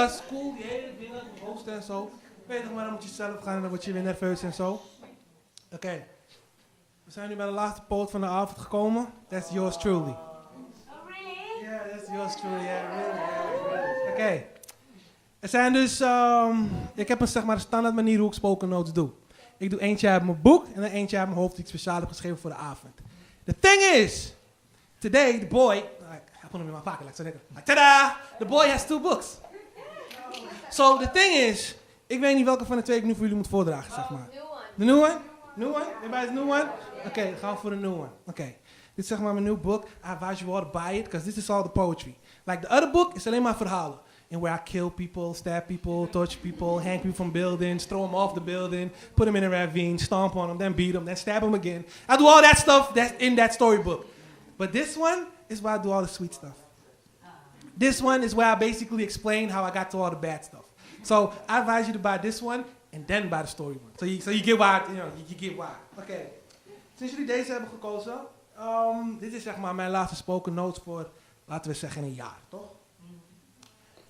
is cool, die hele dingen, hosten en zo. Weet je, maar dan moet je zelf gaan en dan word je weer nerveus en zo. Oké. We zijn nu bij de laatste poot van de avond gekomen. That's yours truly. Oh, really? Yeah, that's yours truly. Yeah, really. Oké. Er zijn dus, ik heb een zeg maar een standaard manier hoe ik spoken notes doe. Ik doe eentje uit mijn boek en dan eentje uit mijn hoofd die ik speciaal heb geschreven voor de avond. The thing is, today the boy, I put him in my pocket like tada! The boy has 2 books. So the thing is, ik weet niet welke van de 2 ik nu voor jullie moet voordragen, zeg maar. The new one? New one? Everybody's new one? Oké, dan gaan we voor de new one. Oké. Dit is zeg maar mijn new book. I advise you all to buy it, because this is all the poetry. Like the other book is alleen maar verhalen. And where I kill people, stab people, torture people, hang people from buildings, throw them off the building, put them in a ravine, stomp on them, then beat them, then stab them again. I do all that stuff that's in that storybook. But this one is where I do all the sweet stuff. This one is where I basically explain how I got to all the bad stuff. So I advise you to buy this one and then buy the story one. So you get why, you get why. Oké. Sinds jullie deze hebben gekozen, dit is zeg maar mijn laatste spoken notes voor, laten we zeggen, een jaar, toch?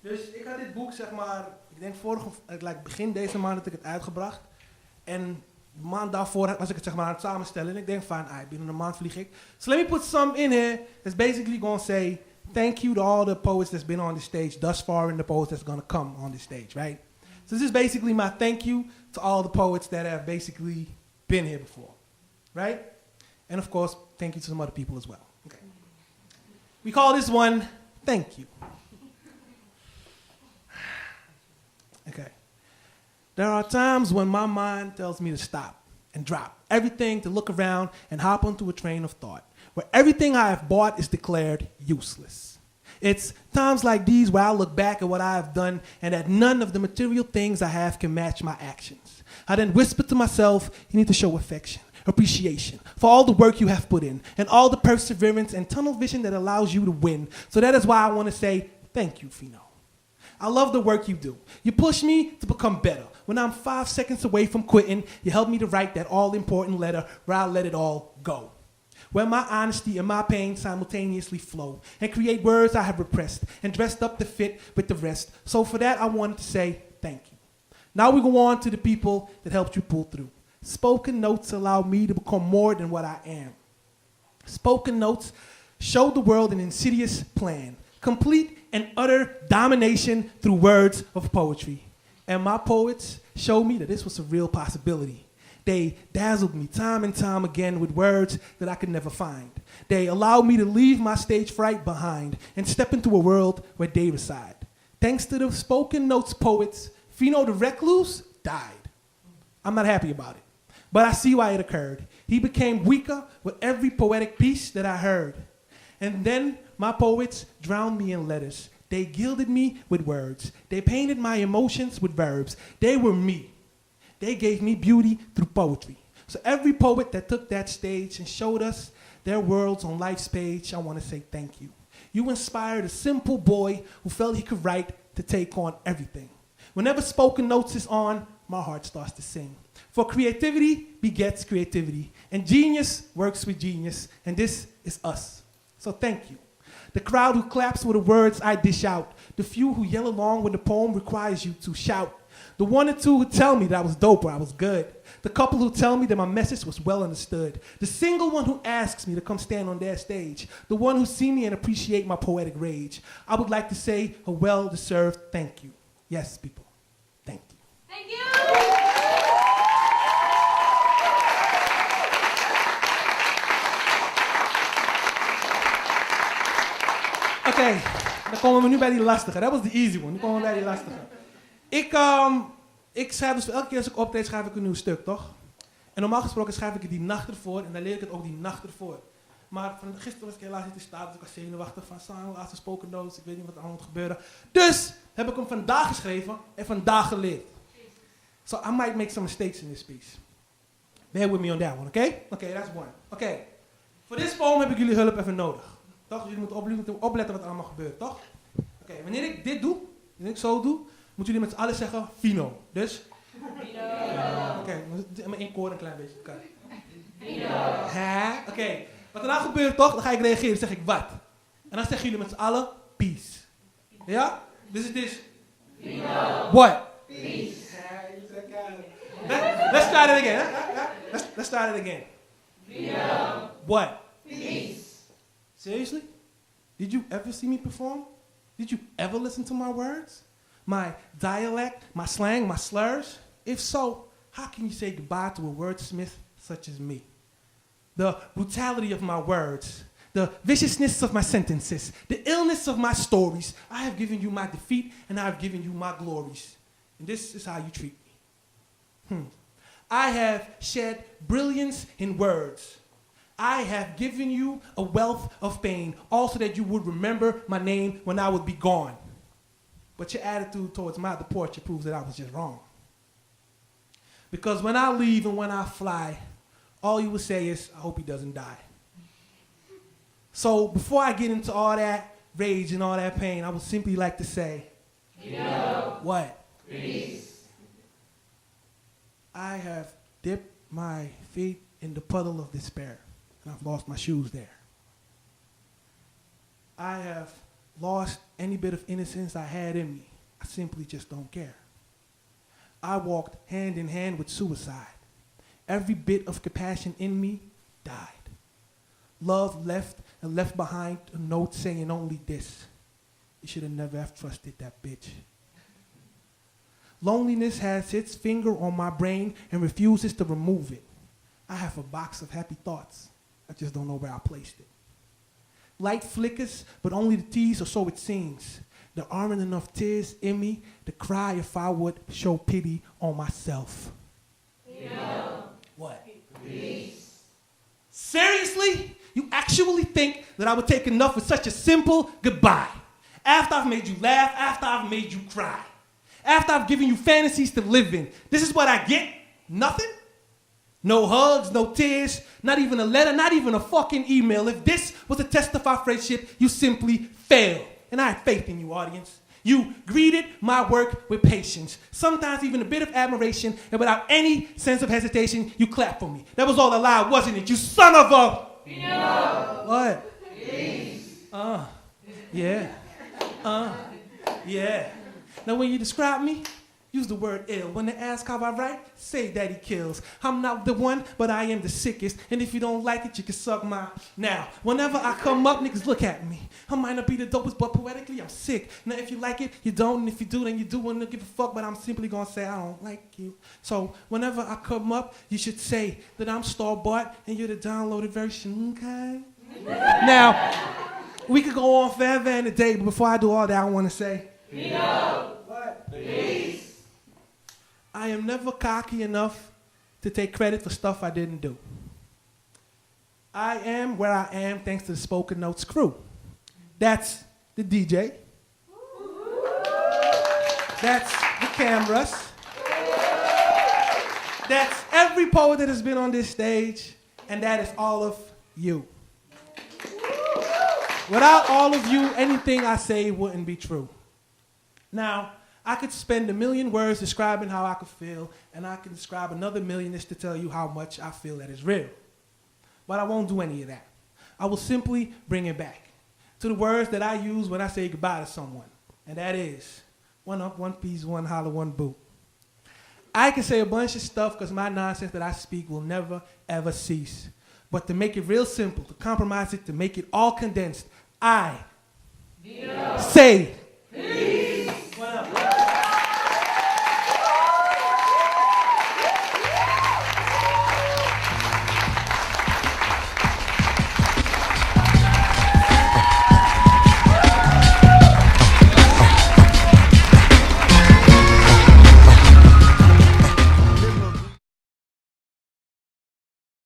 Dus ik had dit boek, zeg maar, ik denk begin deze maand had ik het uitgebracht. En de maand daarvoor was ik het zeg maar aan het samenstellen. En ik denk van, binnen een maand vlieg ik. So let me put some in here that's basically going to say, thank you to all the poets that's been on the stage thus far and the poets that's going to come on the stage, right? So this is basically my thank you to all the poets that have basically been here before, right? And of course, thank you to some other people as well. Okay. We call this one, Thank You. Okay. There are times when my mind tells me to stop and drop everything, to look around and hop onto a train of thought where everything I have bought is declared useless. It's times like these where I look back at what I have done and that none of the material things I have can match my actions. I then whisper to myself, you need to show affection, appreciation for all the work you have put in and all the perseverance and tunnel vision that allows you to win. So that is why I want to say thank you, Vino. I love the work you do. You push me to become better. When I'm 5 seconds away from quitting, you help me to write that all-important letter where I let it all go. Where my honesty and my pain simultaneously flow and create words I have repressed and dressed up to fit with the rest. So for that, I wanted to say thank you. Now we go on to the people that helped you pull through. Spoken notes allow me to become more than what I am. Spoken notes show the world an insidious plan, complete and utter domination through words of poetry. And my poets showed me that this was a real possibility. They dazzled me time and time again with words that I could never find. They allowed me to leave my stage fright behind and step into a world where they reside. Thanks to the spoken notes poets, Vino the Recluse died. I'm not happy about it, but I see why it occurred. He became weaker with every poetic piece that I heard. And then my poets drowned me in letters. They gilded me with words. They painted my emotions with verbs. They were me. They gave me beauty through poetry. So every poet that took that stage and showed us their worlds on life's page, I want to say thank you. You inspired a simple boy who felt he could write to take on everything. Whenever spoken notes is on, my heart starts to sing. For creativity begets creativity, and genius works with genius, and this is us. So thank you. The crowd who claps with the words I dish out. The few who yell along when the poem requires you to shout. The 1 or 2 who tell me that I was dope or I was good. The couple who tell me that my message was well understood. The single one who asks me to come stand on their stage. The one who see me and appreciate my poetic rage. I would like to say a well-deserved thank you. Yes, people, thank you. Thank you! Oké, dan komen we nu bij die lastige. Dat was de easy one. Nu komen we bij die lastige. Ik schrijf dus elke keer als ik optreed, schrijf ik een nieuw stuk, toch? En normaal gesproken schrijf ik het die nacht ervoor en dan leer ik het ook die nacht ervoor. Maar gisteren was ik helaas niet in staat, dus ik was zenuwachtig van laatste spoken notes, ik weet niet wat er allemaal moet gebeuren. Dus heb ik hem vandaag geschreven en vandaag geleerd. So I might make some mistakes in this piece. Bear with me on that one, oké? Oké, that's one. Oké, voor dit poem heb ik jullie hulp even nodig. Toch? Jullie moeten opletten wat er allemaal gebeurt, toch? Oké, wanneer ik dit doe, wanneer ik zo doe, moeten jullie met z'n allen zeggen Vino. Dus? Vino. Oké, maar in koor een klein beetje. Vino. Oké, wat er nou gebeurt toch, dan ga ik reageren, zeg ik wat. En dan zeggen jullie met z'n allen peace. Ja? Dus het is Vino. What? Peace. Let's start it again. Let's start it again. Vino. What? Peace. Seriously? Did you ever see me perform? Did you ever listen to my words? My dialect, my slang, my slurs? If so, how can you say goodbye to a wordsmith such as me? The brutality of my words, the viciousness of my sentences, the illness of my stories. I have given you my defeat and I have given you my glories. And this is how you treat me. I have shed brilliance in words. I have given you a wealth of pain, also that you would remember my name when I would be gone. But your attitude towards the poetry proves that I was just wrong. Because when I leave and when I fly, all you will say is, I hope he doesn't die. So before I get into all that rage and all that pain, I would simply like to say, what? Peace. I have dipped my feet in the puddle of despair, and I've lost my shoes there. I have lost any bit of innocence I had in me. I simply just don't care. I walked hand in hand with suicide. Every bit of compassion in me died. Love left and left behind a note saying only this: you should have never have trusted that bitch. Loneliness has its finger on my brain and refuses to remove it. I have a box of happy thoughts. I just don't know where I placed it. Light flickers, but only the tease, or so it seems. There aren't enough tears in me to cry if I would show pity on myself. What? Peace. Seriously? You actually think that I would take enough with such a simple goodbye? After I've made you laugh, after I've made you cry, after I've given you fantasies to live in, this is what I get? Nothing? No hugs, no tears, not even a letter, not even a fucking email. If this was a test of our friendship, you simply failed. And I had faith in you, audience. You greeted my work with patience, sometimes even a bit of admiration, and without any sense of hesitation, you clapped for me. That was all a lie, wasn't it, you son of a... Vino. What? Peace. Yeah. Yeah. Now when you describe me, use the word ill. When they ask how I write, say that he kills. I'm not the one, but I am the sickest. And if you don't like it, you can suck my... Now, whenever I come up, niggas look at me. I might not be the dopest, but poetically, I'm sick. Now, if you like it, you don't. And if you do, then you do. And I don't give a fuck, but I'm simply gonna say I don't like you. So, whenever I come up, you should say that I'm store-bought and you're the downloaded version, okay? Now, we could go on forever and a day, but before I do all that, I want to say... Vino. What? Peace. I am never cocky enough to take credit for stuff I didn't do. I am where I am thanks to the Spoken Notes crew. That's the DJ. That's the cameras. That's every poet that has been on this stage, and that is all of you. Without all of you, anything I say wouldn't be true. Now, I could spend 1,000,000 words describing how I could feel, and I can describe another 1,000,000 just to tell you how much I feel that is real. But I won't do any of that. I will simply bring it back to the words that I use when I say goodbye to someone, and that is, one up, one piece, one holler, one boot. I can say a bunch of stuff because my nonsense that I speak will never, ever cease. But to make it real simple, to compromise it, to make it all condensed, I say